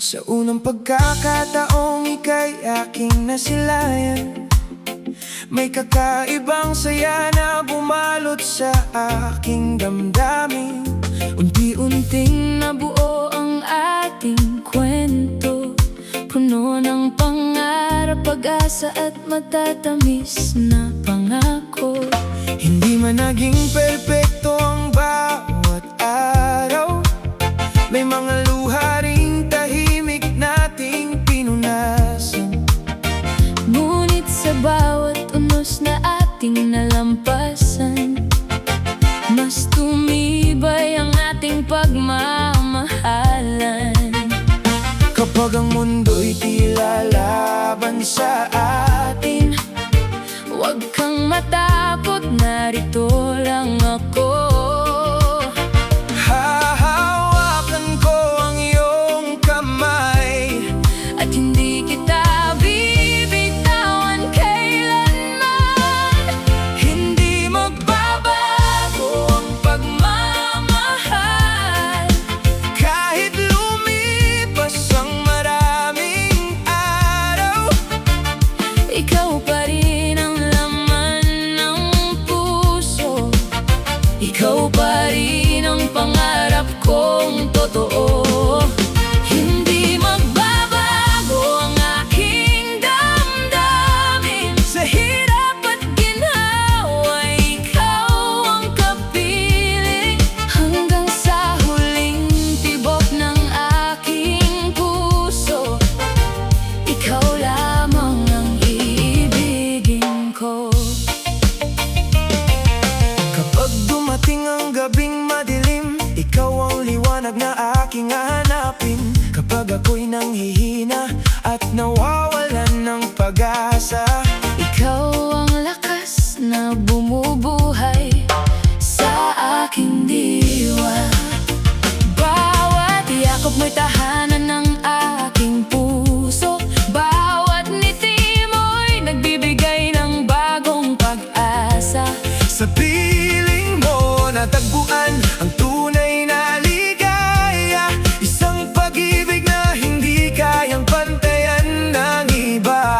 Sa unang pagkakataong ika'y aking nasilayan, may kakaibang saya na bumalot sa aking damdamin. Unti-unting nabuo ang ating kwento, puno ng pangarap, pag-asa at matatamis na pangako. Hindi man naging perpekto ang bawat araw, may mga luha ring tahimik nating pinunasan. Ngunit sa bawat unos na ating nalampasan, mas tumibay ang ating pagmamahalan. Kapag ang mundo'y tila laban sa atin, huwag kang matakot, narito lang ako. hahawakan ko ang iyong kamay, At hindi kita bibitawan kailanman. hindi magbabago ang pagmamahal. Kahit lumipas ang maraming araw, Ikaw pa rin ang laman ng puso, ikaw pa rin ang pangarap kong totoo. Hindi magbabago ang aking damdamin. sa hirap At ginhawa, ikaw ang kapiling. Hanggang sa huling tibok ng aking puso, ikaw lamang ang iibigin ko. kapag dumating ang gabing madilim, ikaw ang liwanag na aking hahanapin. Kapag ako'y nanghihina at nawawalan ng pag-asa, Ikaw ang lakas na bumubuhay sa aking diwa. Bawat yakap mo'y tahanan ng aking puso, bawat ngiti mo'y nagbibigay ng bagong pag-asa. sa piling mo natagpuan ang tunay na ligaya, isang pag-ibig na hindi kayang pantayan ng iba.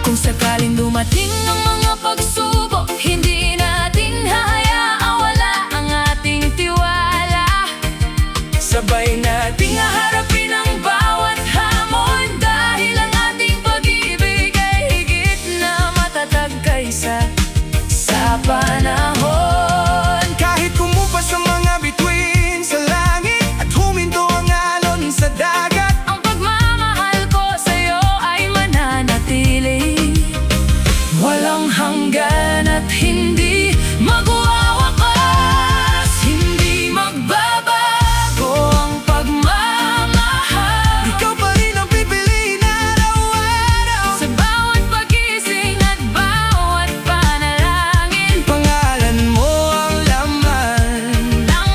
Kung sakaling dumating ang mga pagsubok, hindi natin hahayaang wala ang ating tiwala. Sabay nating Haharapin ang bawat hamon, dahil ang ating pag-ibig ay higit na matatag kaysa sa panahon. kahit kumupas ang mga bituin sa langit at huminto ang alon sa dagat, Ang pagmamahal ko sa'yo ay mananatili, walang hanggan at hindi magwawakas. Hindi magbabago ang pagmamahal. ikaw pa rin ang pipiliin araw-araw. Sa bawat pagising at bawat panalangin, Pangalan mo ang laman, ng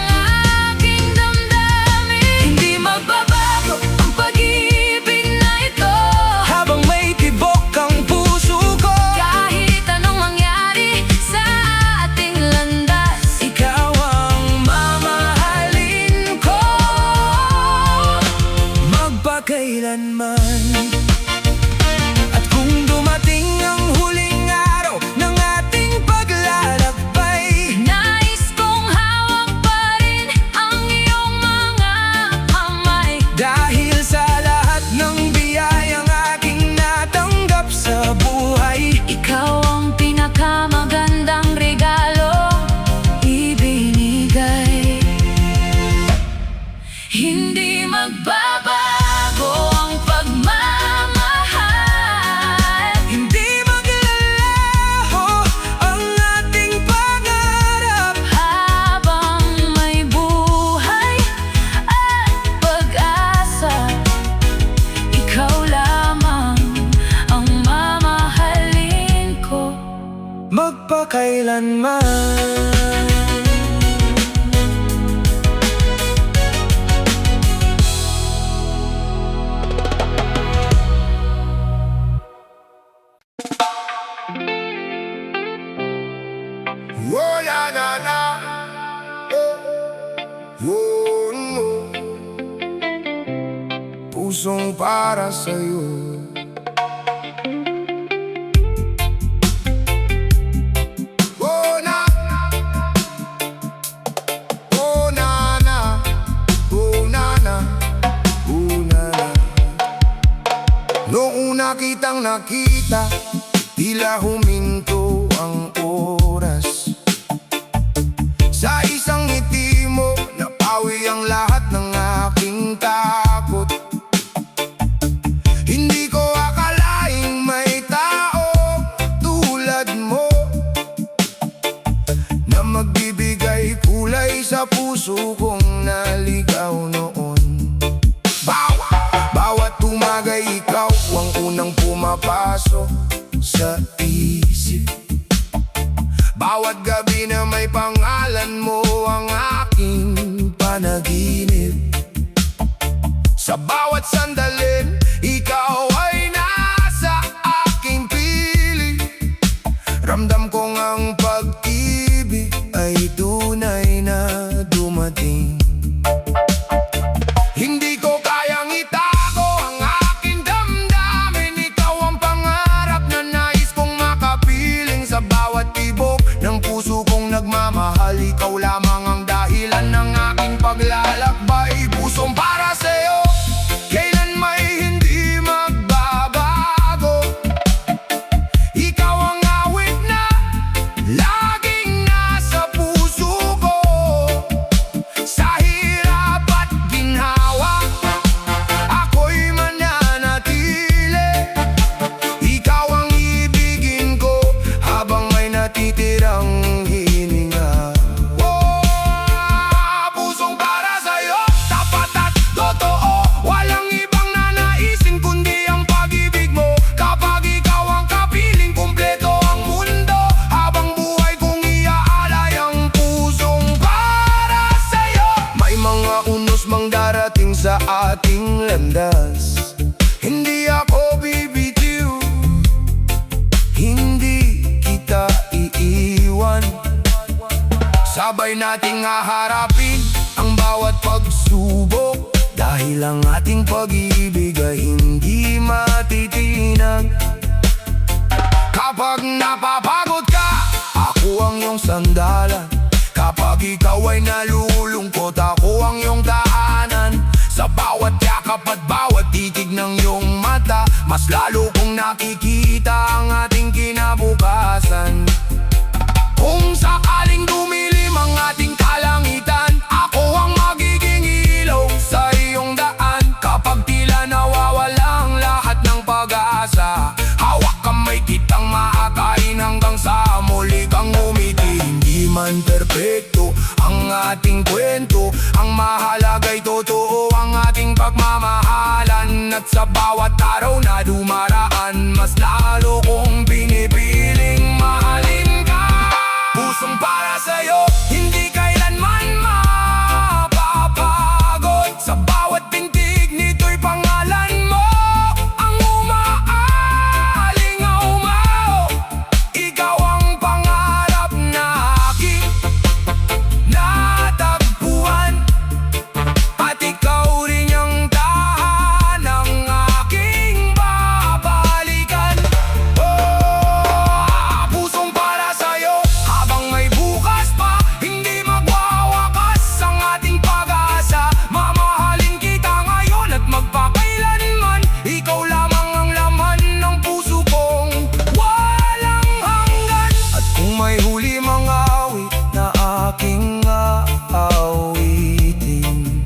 aking damdamin. Hindi magbabago ang pag-ibig na ito, habang may tibok ang puso ko. kahit anong mangyari sa ating landas. Ikaw ang mamahalin ko magpakailanman. At kung dumating ang huling araw ng ating paglalakbay, Nais kong hawak pa rin ang iyong mga kamay. dahil sa lahat ng biyayang aking natanggap sa buhay, Ikaw ang pinakamagandang regalo ibinigay. Hindi magbabago ang pagmamahal. hindi maglalaho ang ating pangarap. Habang may buhay at pag-asa, ikaw lamang ang mamahalin ko Magpakailanman. Oh, yeah, na, na. Oh, oh, no. pusong para sa'yo. Oh na, oh na na, oh na na, oh na na. Noong una kitang nakita, tila huminto ang oras. Sa isang ngiti mo, napawi ang lahat ng aking takot. Hindi ko akalaing may tao tulad mo na magbibigay kulay sa puso kong naligaw noon. Bawat tumagay, ikaw ang unang pumapasok sa isip. Bawat gabi na may pangalan mo ang aking panaginip. Sa bawat sandali, ikaw ay nasa aking piling. Ramdam kong ang pag-ibig ay tunay na dumating. Hindi ko kayang itago ang aking damdamin. Ikaw ang pangarap na nais kong makapiling. Sa bawat tibok ng puso kong nagmamahal, ikaw lamang ang dahilan ng aking paglalakbay. Pusong para sa'yo, kailan may hindi magbabago. Ikaw ang awit na laging nasa puso ko. Sa hirap at ginhawa, ako'y mananatili. Ikaw ang ibigin ko habang may natitirang hininga. Pusong para sa'yo, tapat at totoo. Walang ibang nanaisin kundi ang pag-ibig mo. Kapag ikaw ang kapiling, kumpleto ang mundo. Habang buhay kong iaalay ang pusong para sa'yo. May mga unos mang darating sa ating landas. Hindi ako bibitiw, hindi kita iiwan. Sabay nating haharapin ang bawat pagsubok. Dahil ang ating pag-ibig ay hindi matitinag. Kapag napapagod ka, ako ang iyong sandalan. Kapag ikaw ay nalulungkot, ako ang iyong daanan. Sa bawat yakap at bawat titig ng iyong mata, mas lalo kong nakikita ang ating kinabukasan. Kung sakaling dumilim ang ating kalangitan, ako ang magiging ilaw sa iyong daan. Kapag tila nawawala ang lahat ng pag-asa, hawak kamay kitang maakain hanggang sa muli kang umiti. Hindi man perpekto ang ating kwento, ang mahalaga'y totoo ang ating pagmamahalan. At sa bawat araw na dumaraan, mas lalo kong pinipiling mahalin ka. Pusong para sa'yo, hindi kailanman mapapagod. Sa bawat pintig nito'y pangalan mo ang umaalingaw. Ikaw ang pangarap na aking natagpuan, at ikaw rin ang tahanang aking babalikan. Pusong para sa'yo, habang may bukas pa, hindi magwawakas ang ating pag-asa. Mamahalin kita ngayon at magpakailanman. Ikaw lamang ang laman ng puso kong walang hanggan. At kung may huli mga awit na aking aawitin,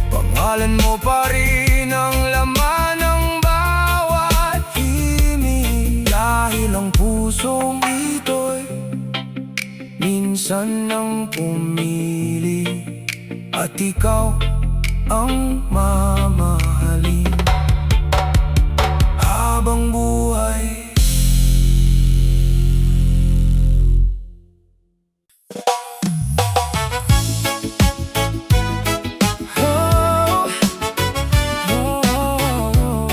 pangalan mo pa rin ang laman ng bawat himig. Dahil ang pusong ito'y minsan nang pumili, at ikaw ang mamahalin habang buhay. Oh, oh, oh.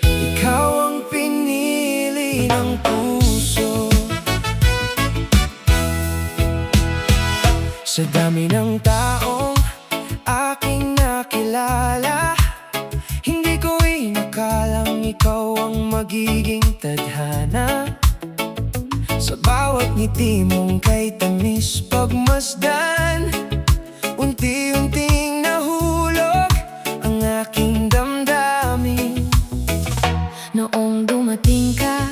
Ikaw ang pinili ng puso. Sa dami ng taong aking nakilala, magiging tadhana. Sa bawat ngiti mong kay tamis pagmasdan, unti-unting nahulog ang aking damdamin. Noong dumating ka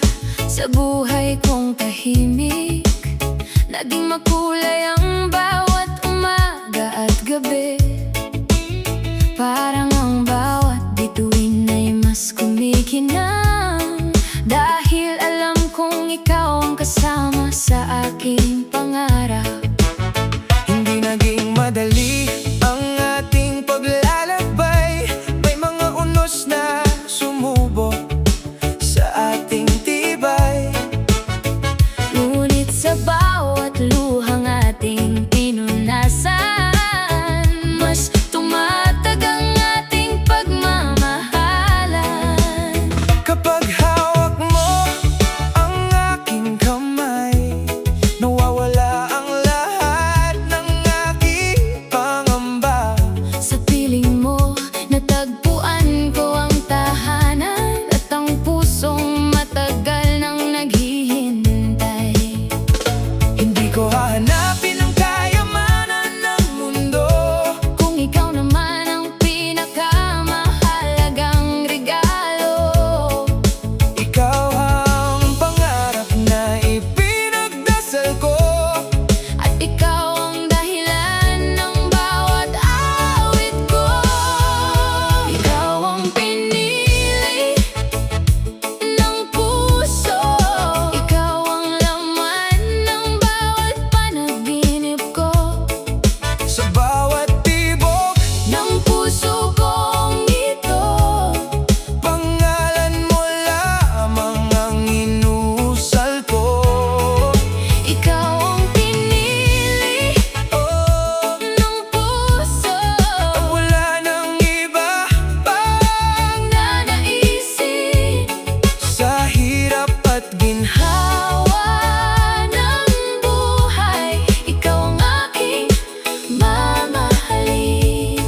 sa buhay kong tahimik, naging makulay ang bawat umaga at gabi. Parang ang bawat bituin ay mas kumikinang, dahil alam kong ikaw ang kasama sa aking pangarap. Hindi naging madali ang ating paglalakbay, may mga unos na sumubok sa ating tibay. Ngunit sa bawat luhang ating pinunasan, mas tumatag ang ating pagmamahalan. Kapag hawak mo ang aking kamay, nawawala ang lahat ng aking pangamba. Sa piling mo, natagpuan ko ang tahanan at ang pusong matagal nang naghihintay. Hindi ko hahanapin ang kayamanan ng mundo, Kung ikaw naman ang pinakamahalagang regalo, ikaw ang pangarap na ipinagdasal ko. at ikaw ang dahilan ng bawat awit ko. Ikaw ang pinili ng puso, ikaw ang laman ng bawat panaginip ko. Sa bawat tibok Ng puso kong ito, pangalan mo lamang ang inusal ko. ikaw ang pinili Oh, ng puso, wala nang iba pang nanaisin. sa hirap at ginhawa. Hawa ng buhay, ikaw ang aking mamahalin.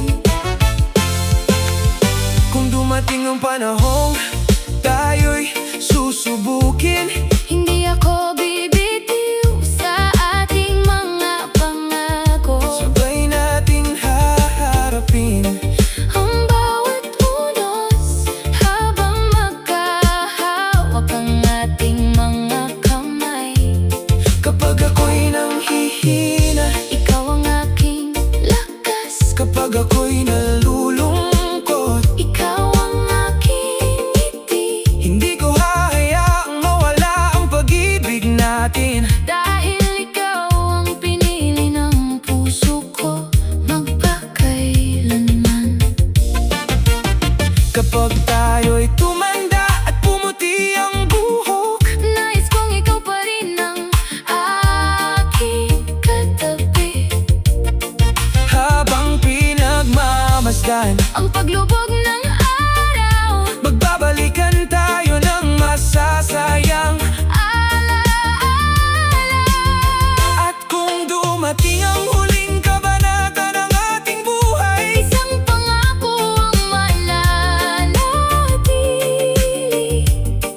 Kung dumating ang panahong tayo'y susubukin, Hindi ako bibitiw sa ating mga pangako. sabay natin haharapin Ang bawat unos habang magkahawak ang ating mga kamay. kapag ako'y nanghihina, Ikaw ang aking lakas, kapag ako'y nalulungkot. ikaw ang aking ngiti. Hindi ko hahayaang mawala ang pag-ibig natin. Dahil ikaw ang pinili ng puso ko magpakailanman. Kapag tayo'y tumanda at pumuti ang buhok, Nais kong ikaw pa rin ang aking katabi. habang pinagmamasdan, Ang paglubog ng araw, magbabalikan tayo ng masasayang. alaala. At kung dumating ang huling kabanata ng ating buhay, Isang pangako ang mananatili,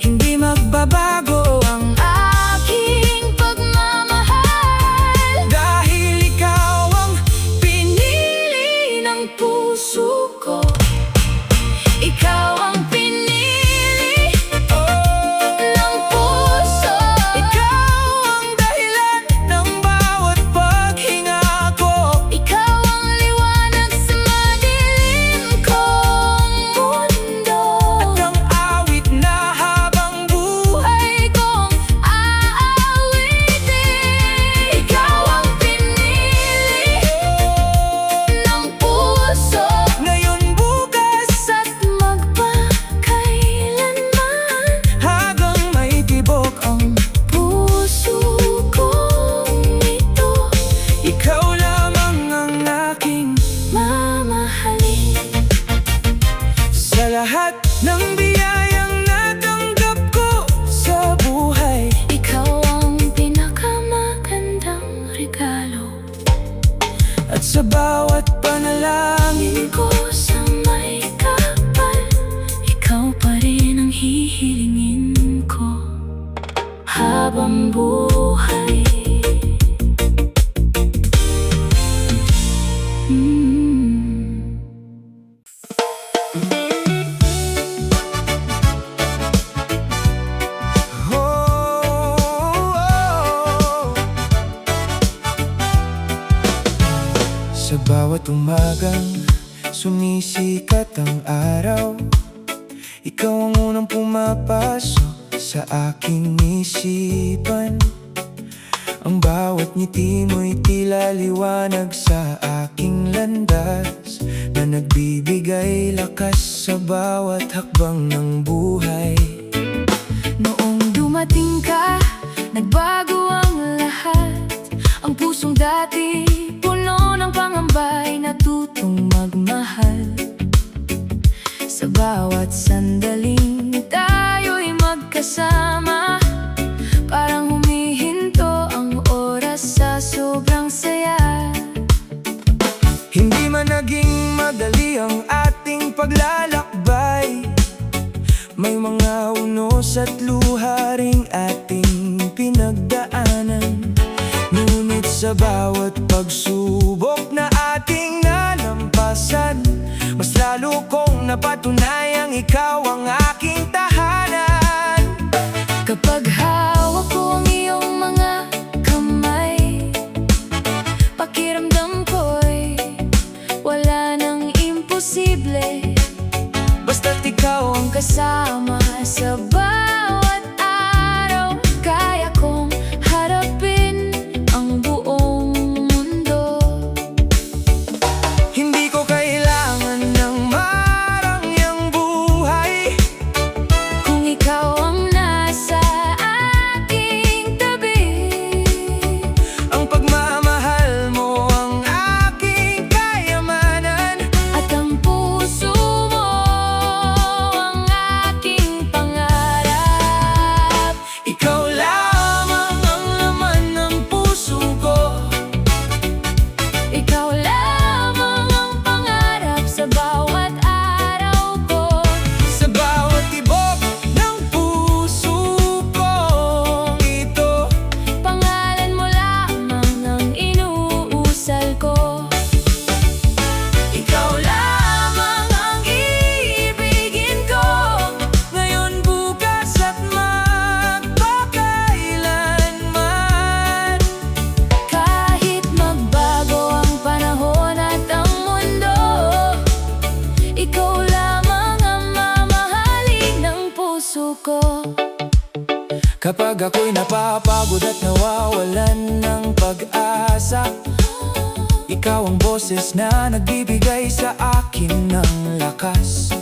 hindi magbabago ang aking pagmamahal. dahil ikaw ang Pinili ng puso ko, ikaw ang pinili ng puso. ikaw ang dahilan ng bawat paghinga ko. Ikaw ang liwanag sa madilim kong mundo, At ang awit na habang buhay buhay kong aawitin. Ikaw ang pinili ng puso, ngayon, bukas, at magpakailanman. hanggang may tibok ang Puso kong ito, ikaw lamang ang aking mamahalin. sa lahat ng biyayang natanggap ko sa buhay. Ikaw ang pinakamagandang regalo, At sa bawat panalangin ko sa may kapal, ikaw pa rin ang hihilingin. habang buhay. Sa bawat umagang sumisikat ang araw, ikaw ang unang pumapasok sa aking isipan. Ang bawat ngiti mo'y tila liwanag sa aking landas, na nagbibigay lakas sa bawat hakbang ng buhay. Noong dumating ka, nagbago ang lahat. Ang pusong dati puno ng pangambay, natutong magmahal. Sa bawat sandaling tayo'y magkasama, parang humihinto ang oras sa sobrang saya. Hindi man naging madali ang ating paglalakbay, may mga unos at luha ring ating pinagdaanan. Ngunit sa bawat pagsubok na ating nalampasan, mas lalo kong napatunayang ikaw ang aking tahanan. Kapag hawak ko ang iyong mga kamay, pakiramdam ko'y wala nang imposible. Basta't ikaw ang Kasama sa bawat araw, kaya kong harapin ang buong mundo. hindi ko kailangan ng marangyang buhay, Kung ikaw ang nasa aking tabi, ang pagmamahal mo ang aking kayamanan. at ang puso mo ang aking pangarap. Ikaw lamang ang laman ng puso ko, Ikaw lamang ang pangarap sa bawat araw ko. sa bawat tibok ng puso kong ito. Pangalan mo lamang ang inuusal ko. Ikaw lamang ang iibigin ko, ngayon, bukas at magpakailanman. Kahit magbago ang panahon at ang mundo, ikaw lamang ang mamahalin ng puso ko. Kapag ako'y napapagod at nawawalan ng pag-asa, ikaw ang boses na nagbibigay sa akin ng lakas.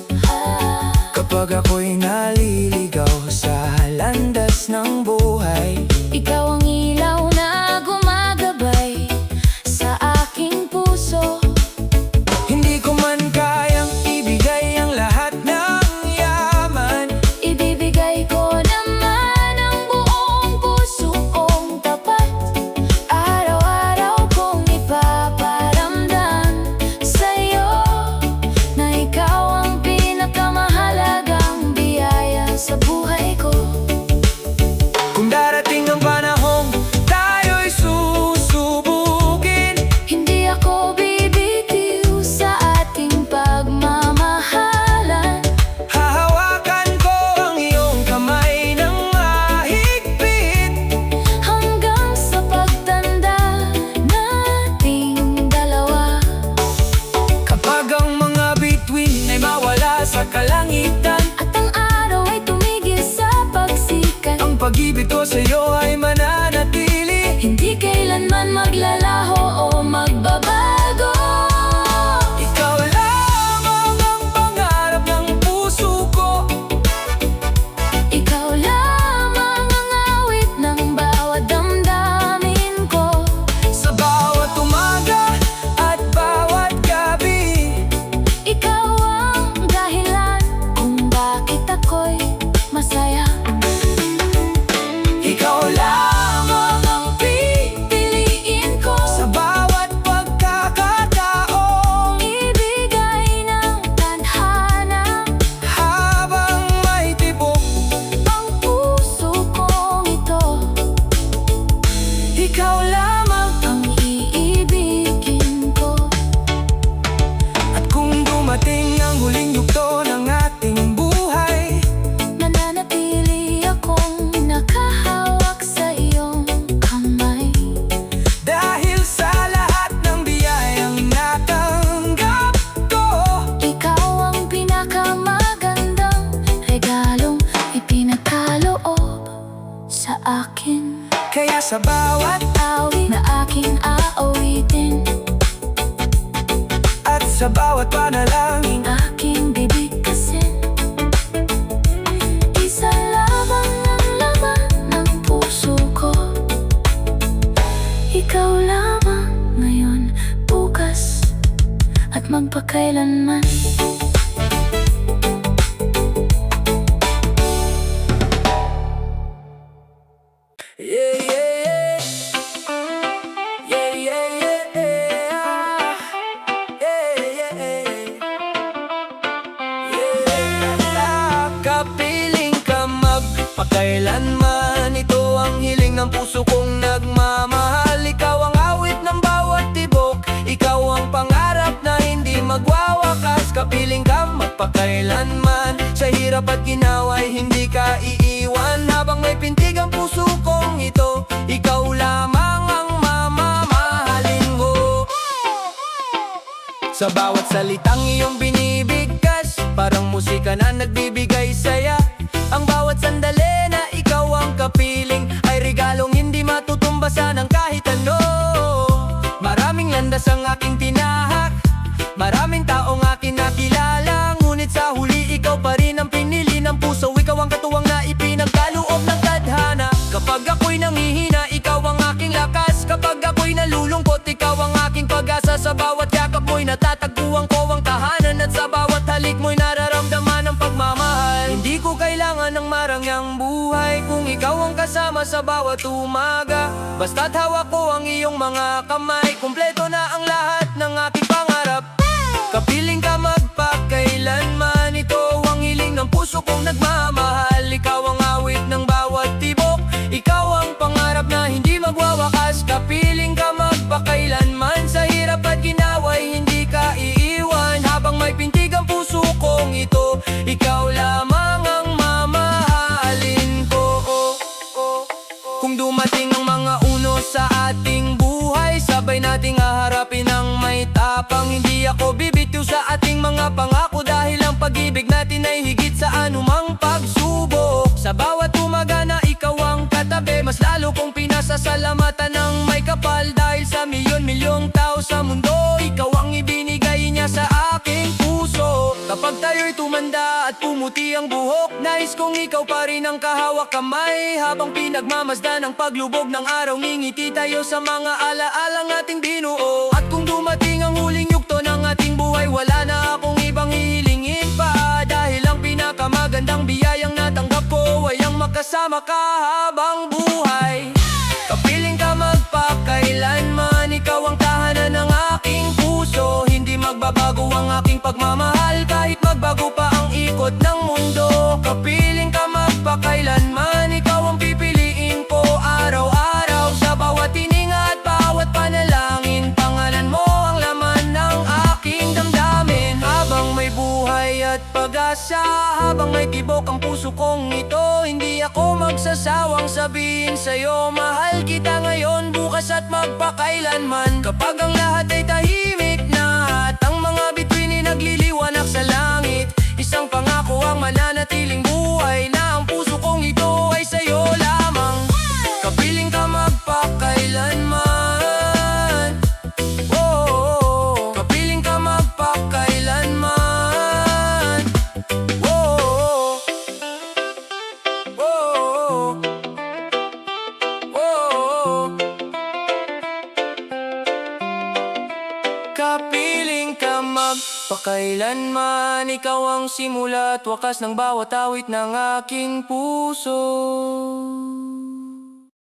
Kapag ako'y naliligaw sa landas ng buhay, Ikaw ang ilaw na gumagabay sa aking puso. hindi ko man kayang ibigay ang lahat ng yaman. Ibibigay ko naman ang buong puso kong tapat. Araw-araw kong ipaparamdam sa'yo na ikaw ang pinakamahalagang biyaya sa buhay ko. Kung darating ang panahong Sa bawat awit na aking aawitin, at sa bawat panalangin, aking bibigkasin. Isa lamang ang laman ng puso ko, ikaw lamang ngayon, bukas, at magpakailanman. Yeah, yeah, yeah. Yeah, yeah, yeah, yeah. Yeah, yeah, yeah. Kapiling ka magpakailanman, ito ang hiling ng puso kong nagmamahal. Ikaw ang awit ng bawat tibok, ikaw ang pangarap na hindi magwawakas. Kapiling ka magpakailanman, sa hirap at ginawa ay hindi ka iiwan. Habang may pintig ang puso kong ito, ikaw lamang ang mamamahalin ko. Sa bawat salitang iyong binibigkas, parang musika na nagbibigay saya. Ang bawat sandali na ikaw ang kapiling, ay regalong hindi matutumbasan ng kahit ano. Maraming landas ang aking tinahak, maraming taong akin nakilala, ngunit sa huli ikaw pa rin ang pinili ng puso. Ikaw ang katuwang na ipinagkaloob ng tadhana. Kapag ako'y nanghihina, ikaw ang aking lakas. Kapag ako'y nalulungkot, ikaw ang aking pag-asa. Sa bawat yakap mo'y natatagpuan ko ang tahanan, at sa bawat halik mo'y nararamdaman ang pagmamahal. Hindi ko kailangan ng marangyang buhay kung ikaw ang kasama sa bawat umaga. Basta't hawak ko ang iyong mga kamay, kumpleto na ang lahat ng aking pangarap. Kapiling ka magpakailanman, ito ang hiling ng puso kong nagmamahal. Ikaw ang awit ng bawat tibok, ikaw ang pangarap na hindi magwawakas. Kapiling ka magpakailanman, sa hirap at ginawa'y hindi ka iiwan. Habang may pintig ang puso kong ito, ikaw lamang ang mamahalin ko. Kung dumating ang mga uno sa ating buhay, sabay nating haharapin ang may tapang. Hindi ako bibitiw sa ating mga pangako, dahil ang pag-ibig natin ay higit sa anumang pagsubok. Sa bawat umaga na ikaw ang katabi, mas lalo kong pinasasalamatan ng may kapal. Dahil sa milyon-milyong tao sa mundo, ikaw ang ibinigay niya sa aking puso. Kapag tayo'y tumanda at pumuti ang buhok, nais kong ikaw pa rin ang kahawak kamay. Habang pinagmamasdan ang paglubog ng araw, ngingiti tayo sa mga alaalang ating binuo. At kung dumating ang huling yugto ng ating buhay, wala na akong ibang hihilingin pa, dahil ang pinakamagandang biyayang natanggap ko ay ang makasama ka habang buhay. Kapiling ka magpakailanman, ikaw ang tahanan ng aking puso. Hindi magbabago ang aking pagmamahal, kahit magbago pa ang ikot ng mundo. Kapiling ka magpakailanman, ikaw ang pipiliin ko araw-araw. Sa bawat hininga at bawat panalangin, pangalan mo ang laman ng aking damdamin. Habang may buhay at pag-asa, habang may tibok ang puso kong ito, hindi ako magsasawang sabihin sa'yo, mahal kita ngayon, bukas at magpakailanman. Kapag ang lahat ay tahimik na at ang mga bituin'y nagliliwanag sa langit, isang pangako ang mananatiling buhay, na ang puso kong ito ay sa'yo lamang. Kapiling ka magpakailanman, oh, oh, oh. Kapiling ka magpakailanman, oh, oh, oh. Oh, oh, oh. Kapiling ka magpakailanman, ikaw ang simula at wakas ng bawat awit ng aking puso.